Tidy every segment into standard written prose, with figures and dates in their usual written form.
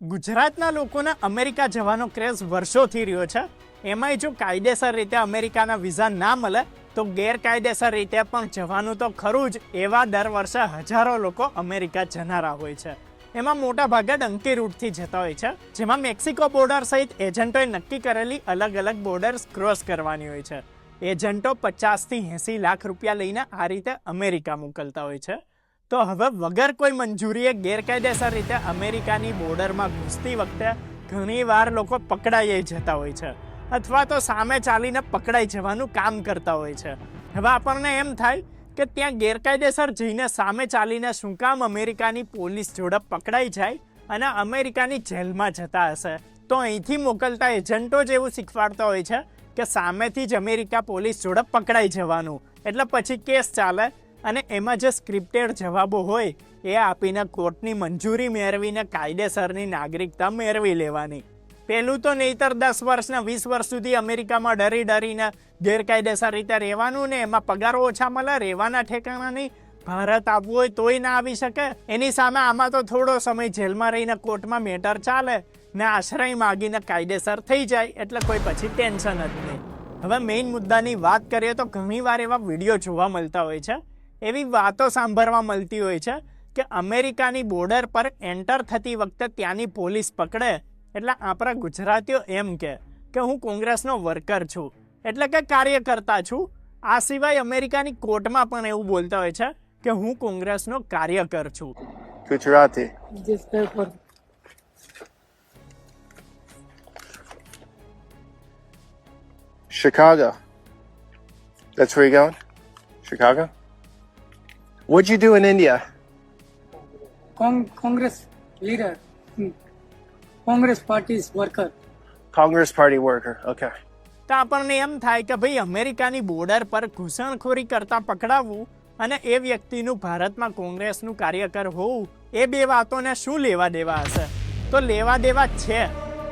ગુજરાતના લોકોને અમેરિકા જવાનો ક્રેઝ વર્ષોથી રહ્યો છે. એમાંય જો કાયદેસર રીતે અમેરિકાના વિઝા ના મળે તો ગેરકાયદેસર રીતે પણ જવાનું તો ખરું જ. એવા દર વર્ષે હજારો લોકો અમેરિકા જનારા હોય છે. એમાં મોટા ભાગે ડંકી રૂટથી જતા હોય છે, જેમાં મેક્સિકો બોર્ડર સહિત એજન્ટોએ નક્કી કરેલી અલગ અલગ બોર્ડર્સ ક્રોસ કરવાની હોય છે. એજન્ટો 50 થી 80 લાખ રૂપિયા લઈને આ રીતે અમેરિકા મોકલતા હોય છે. તો હવે વગર કોઈ મંજૂરીએ ગેરકાયદેસર રીતે અમેરિકાની બોર્ડરમાં ઘૂસતી વખતે ઘણીવાર લોકો પકડાઈ જતા હોય છે, અથવા તો સામે ચાલીને પકડાઈ જવાનું કામ કરતા હોય છે. હવે આપણને એમ થાય કે ત્યાં ગેરકાયદેસર જઈને સામે ચાલીને શું કામ અમેરિકાની પોલીસ જોડે પકડાઈ જાય અને અમેરિકાની જેલમાં જતા હશે. તો અહીંથી મોકલતા એજન્ટો જ એવું શીખવાડતા હોય છે કે સામેથી જ અમેરિકા પોલીસ જોડે પકડાઈ જવાનું, એટલે પછી કેસ ચાલે અને એમાં જે સ્ક્રિપ્ટેડ જવાબો હોય એ આપીને કોર્ટની મંજૂરી મેળવીને કાયદેસરની નાગરિકતા મેળવી લેવાની. પહેલું તો નહીતર 10 વર્ષને 20 વર્ષ સુધી અમેરિકામાં ડરીને ગેરકાયદેસર રીતે રહેવાનું ને એમાં પગારો ઓછા મળે, રહેવાના ઠેકાણા નહીં, ભારત આવવું હોય તોય ના આવી શકે. એની સામે આમાં તો થોડો સમય જેલમાં રહીને કોર્ટમાં મેટર ચાલે ને આશ્રય માગીને કાયદેસર થઈ જાય, એટલે કોઈ પછી ટેન્શન જ નહીં. હવે મેઇન મુદ્દાની વાત કરીએ તો ઘણીવાર એવા વિડીયો જોવા મળતા હોય છે, એવી વાતો સાંભળવા મળતી હોય છે કે અમેરિકાની બોર્ડર પર એન્ટર થતી વખતે ત્યાંની પોલીસ પકડે એટલે આપણા ગુજરાતીઓ એમ કે હું કોંગ્રેસનો વર્કર છું, એટલે કે કાર્યકર્તા છું. આ સિવાય અમેરિકાની કોર્ટમાં પણ એવું બોલતા હોય છે કે હું કોંગ્રેસનો કાર્યકર છું. Gujarati. This paper. Chicago. That's where you're going? Chicago? What'd you do in India? Congress leader. Congress party's worker. Congress Party worker. Okay. તો આપણને એમ થાય કે ભાઈ અમેરિકાની બોર્ડર પર ઘૂસણખોરી કરતા પકડાવવું અને એ વ્યક્તિનું ભારતમાં કોંગ્રેસનું કાર્યકર હોવું, એ બે વાતોને શું લેવા દેવા હશે? તો લેવા દેવા જ છે.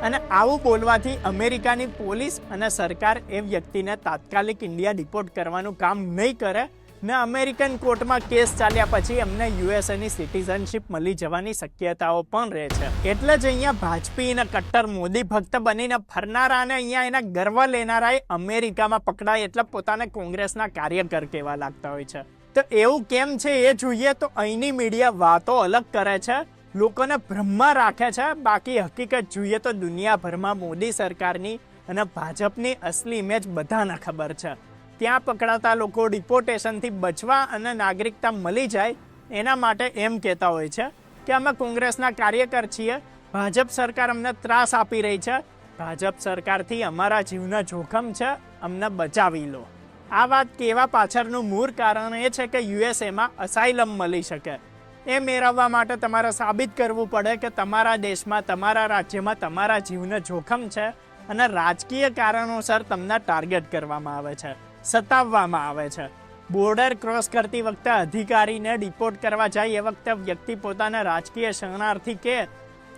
અને આવું બોલવાથી અમેરિકાની પોલીસ અને સરકાર એ વ્યક્તિને તાત્કાલિક ઇન્ડિયા ડિપોર્ટ કરવાનું કામ નહીં કરે ને અમેરિકન કોર્ટમાં કેસ ચાલ્યા પછી એમને યુએસએની સિટીઝનશીપ મળી જવાની શક્યતાઓ પણ રહે છે. એટલે જ અહીંયા ભાજપી અને કટ્ટર મોદી ભક્ત બનીને ફરનારા અને અહીંયા એના ગર્વ લેનારાએ અમેરિકામાં પકડાય એટલે પોતાને કોંગ્રેસના કાર્યકર કહેવા લાગતા હોય છે. તો એવું કેમ છે એ જોઈએ તો અહીંની મીડિયા વાતો અલગ કરે છે, લોકોને ભ્રમમાં રાખે છે. બાકી હકીકત જોઈએ તો દુનિયાભરમાં મોદી સરકારની અને ભાજપની અસલી ઇમેજ બધાને ખબર છે. ત્યાં પકડાતા લોકો ડિપોર્ટેશનથી બચવા અને નાગરિકતા મળી જાય એના માટે એમ કહેતા હોય છે કે અમે કોંગ્રેસના કાર્યકર છીએ, ભાજપ સરકાર અમને ત્રાસ આપી રહી છે, ભાજપ સરકારથી અમારા જીવના જોખમ છે, અમને બચાવી લો. આ વાત કહેવા પાછળનું મૂળ કારણ એ છે કે યુએસએમાં અસાઇલમ મળી શકે. એ મેળવવા માટે તમારે સાબિત કરવું પડે કે તમારા દેશમાં, તમારા રાજ્યમાં તમારા જીવને જોખમ છે અને રાજકીય કારણોસર તમને ટાર્ગેટ કરવામાં આવે છે, સતાવવામાં આવે છે. બોર્ડર ક્રોસ કરતી વખતે અધિકારીને ડિપોર્ટ કરવા જાય એ વખતે વ્યક્તિ પોતાના રાજકીય શરણાર્થી કે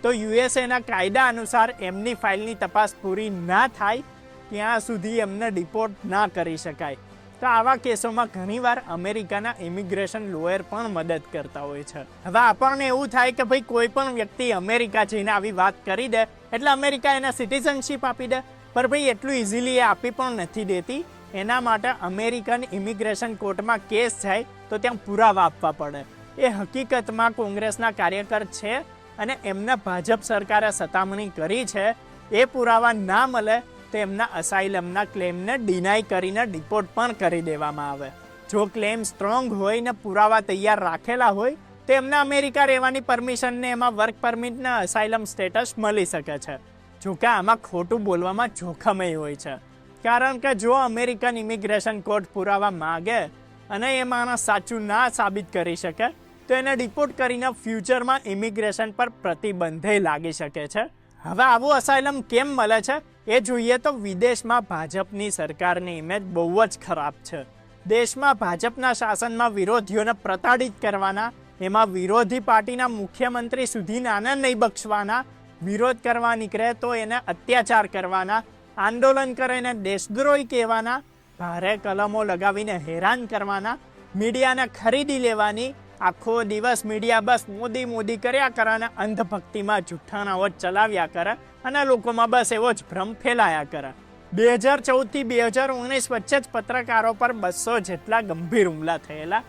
તો યુએસએના કાયદા અનુસાર એમની ફાઇલની તપાસ પૂરી ના થાય ત્યાં સુધી એમને ડિપોર્ટ ના કરી શકાય. તો આવા કેસોમાં ઘણીવાર અમેરિકાના ઇમિગ્રેશન લોયર પણ મદદ કરતા હોય છે. હવે આપણને એવું થાય કે ભાઈ કોઈ પણ વ્યક્તિ અમેરિકા જઈને આવી વાત કરી દે એટલે અમેરિકા એને સિટીઝનશીપ આપી દે, પણ ભાઈ એટલું ઇઝીલી એ આપી પણ નથી દેતી. એના માટે અમેરિકન ઇમિગ્રેશન કોર્ટમાં કેસ જાય તો ત્યાં પુરાવા આપવા પડે. એ હકીકતમાં કોંગ્રેસના કાર્યકર છે અને એમને ભાજપ સરકારે સતામણી કરી છે, એ પુરાવા ના મળે તો એમના અસાઇલમના ક્લેમને ડિનાય કરીને ડિપોર્ટ પણ કરી દેવામાં આવે. જો ક્લેમ સ્ટ્રોંગ હોય ને પુરાવા તૈયાર રાખેલા હોય તો એમને અમેરિકા રહેવાની પરમિશનને એમાં વર્ક પરમિટને અસાઇલમ સ્ટેટસ મળી શકે છે. જોકે આમાં ખોટું બોલવામાં જોખમય હોય છે, કારણ કે જો અમેરિકન ઇમિગ્રેશન કોર્ટ પુરાવા માગે અને એ માણસ સાચું ના સાબિત કરી શકે તો એને ડિપોર્ટ કરીને ફ્યુચરમાં ઇમિગ્રેશન પર પ્રતિબંધે લાગી શકે છે. હવે આવું અસાઇલમ કેમ મળે છે એ જોઈએ તો વિદેશમાં ભાજપની સરકારની ઇમેજ બહુ જ ખરાબ છે. દેશમાં ભાજપના શાસનમાં વિરોધીઓને પ્રતાડિત કરવાના, એમાં વિરોધી પાર્ટીના મુખ્યમંત્રી સુધી નાના નહીં બક્ષવાના, વિરોધ કરવા નીકળે તો એને અત્યાચાર કરવાના, આંદોલન કરીને દેશદ્રોહી કહેવાના, ભારે કલમો લગાવીને હેરાન કરવાના, મીડિયાને ખરીદી લેવાની આખો દિવસ મીડિયા બસ મોદી મોદી કર્યા કરે અને અંધભક્તિમાં જુઠ્ઠાણાઓ જ ચલાવ્યા કરે અને લોકોમાં બસ એવો જ ભ્રમ ફેલાયા કરે. 2014 થી 2019 વચ્ચે જ પત્રકારો પર 200 જેટલા ગંભીર હુમલા થયેલા.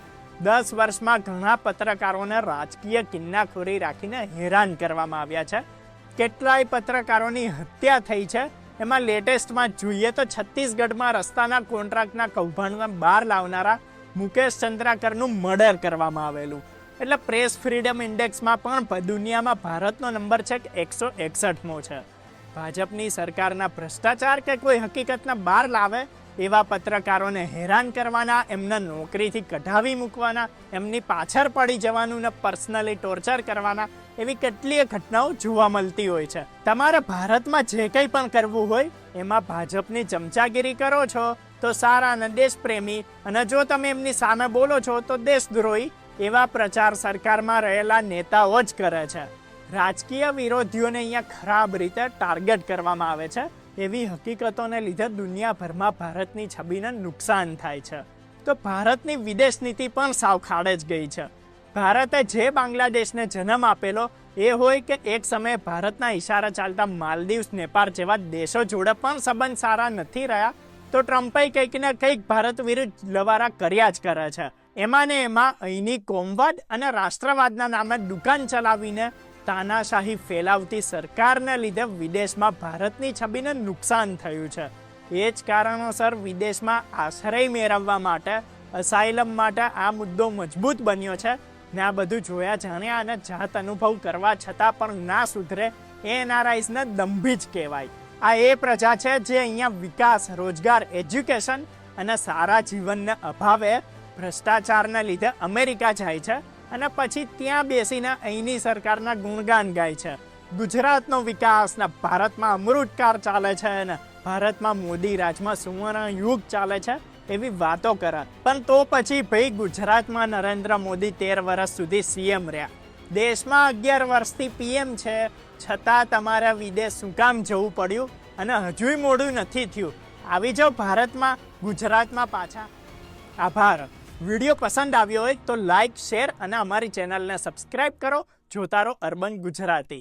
10 વર્ષમાં ઘણા પત્રકારોને રાજકીય કિન્નાખોરી રાખીને હેરાન કરવામાં આવ્યા છે. કેટલાય પત્રકારોની હત્યા થઈ છે. એમાં લેટેસ્ટમાં જોઈએ તો છત્તીસગઢમાં રસ્તાના કોન્ટ્રાક્ટના કૌભાંડમાં બહાર લાવનારા મુકેશ ચંદ્રાકરનું મર્ડર કરવામાં આવેલું. એટલે પ્રેસ ફ્રીડમ ઇન્ડેક્સમાં પણ દુનિયામાં ભારતનો નંબર છે 161મો છે. ભાજપની સરકારના ભ્રષ્ટાચાર કે કોઈ હકીકતના બહાર લાવે એવા પત્રકારોને હેરાન કરવાના, એમને નોકરીથી કઢાવી મૂકવાના, એમની પાછળ પડી જવાનું ને પર્સનલી ટોર્ચર કરવાના, એવી કેટલીય ઘટનાઓ જોવા મળતી હોય છે. તમારે ભારતમાં જે કંઈ પણ કરવું હોય એમાં ભાજપની ચમચાગીરી કરો છો તો સારા અને દેશપ્રેમી, અને જો તમે એમની સામે બોલો છો તો દેશદ્રોહી એવા પ્રચાર સરકારમાં રહેલા નેતાઓ જ કરે છે. રાજકીય વિરોધીઓને અહીંયા ખરાબ રીતે ટાર્ગેટ કરવામાં આવે છે. એવી હકીકતોને લીધે દુનિયાભરમાં ભારતની છબીને નુકસાન થાય છે. તો ભારતની વિદેશ નીતિ પણ સાવ ખાડે જ ગઈ છે. ભારતે જે બાંગ્લાદેશને જન્મ આપેલો એ હોય કે એક સમયે ભારતના ઇશારા ચાલતા માલદીવ્સ, નેપાળ જેવા દેશો જોડે પણ સંબંધ સારા નથી રહ્યા, તો ટ્રમ્પે કંઈક ને કંઈક ભારત વિરુદ્ધ લવારા કર્યા જ કરે છે. એમાં ને એમાં અહીંની કોમવાદ અને રાષ્ટ્રવાદના નામે દુકાન ચલાવીને તાનાશાહી ફેલાવતી સરકારને લીધે વિદેશમાં ભારતની છબીને નુકસાન થયું છે. એ જ કારણોસર વિદેશમાં આશ્રય મેળવવા માટે, અસાઇલમ માટે આ મુદ્દો મજબૂત બન્યો છે. ને આ બધું જોયા જાણ્યા અને જાત અનુભવ કરવા છતાં પણ ના સુધરે એ એનઆરઆઈસને દંભી જ કહેવાય. આ એ પ્રજા છે જે અહીંયા વિકાસ, રોજગાર, એજ્યુકેશન અને સારા જીવનને અભાવે ભ્રષ્ટાચારને લીધે અમેરિકા જાય છે અને પછી ત્યાં બેસીને અહીંની સરકારના ગુણગાન ગાય છે. ગુજરાતનો વિકાસ ને ભારતમાં અમૃતકાળ ચાલે છે ને ભારતમાં મોદી રાજમાં સુવર્ણ યુગ ચાલે છે એવી વાતો કરે. પણ તો પછી ભાઈ ગુજરાતમાં નરેન્દ્ર મોદી 13 વર્ષ સુધી સીએમ રહ્યા, દેશમાં 11 વર્ષથી પીએમ છે, છતાં તમારે વિદેશ શું કામ જવું પડ્યું અને હજુય મોડું નથી થયું. આવી જાઓ ભારતમાં, ગુજરાતમાં પાછા. આભાર. વિડીયો પસંદ આવ્યો હોય તો લાઈક, શેર અને અમારી ચેનલને સબસ્ક્રાઈબ કરો. જોતા રહો અર્બન ગુજરાતી.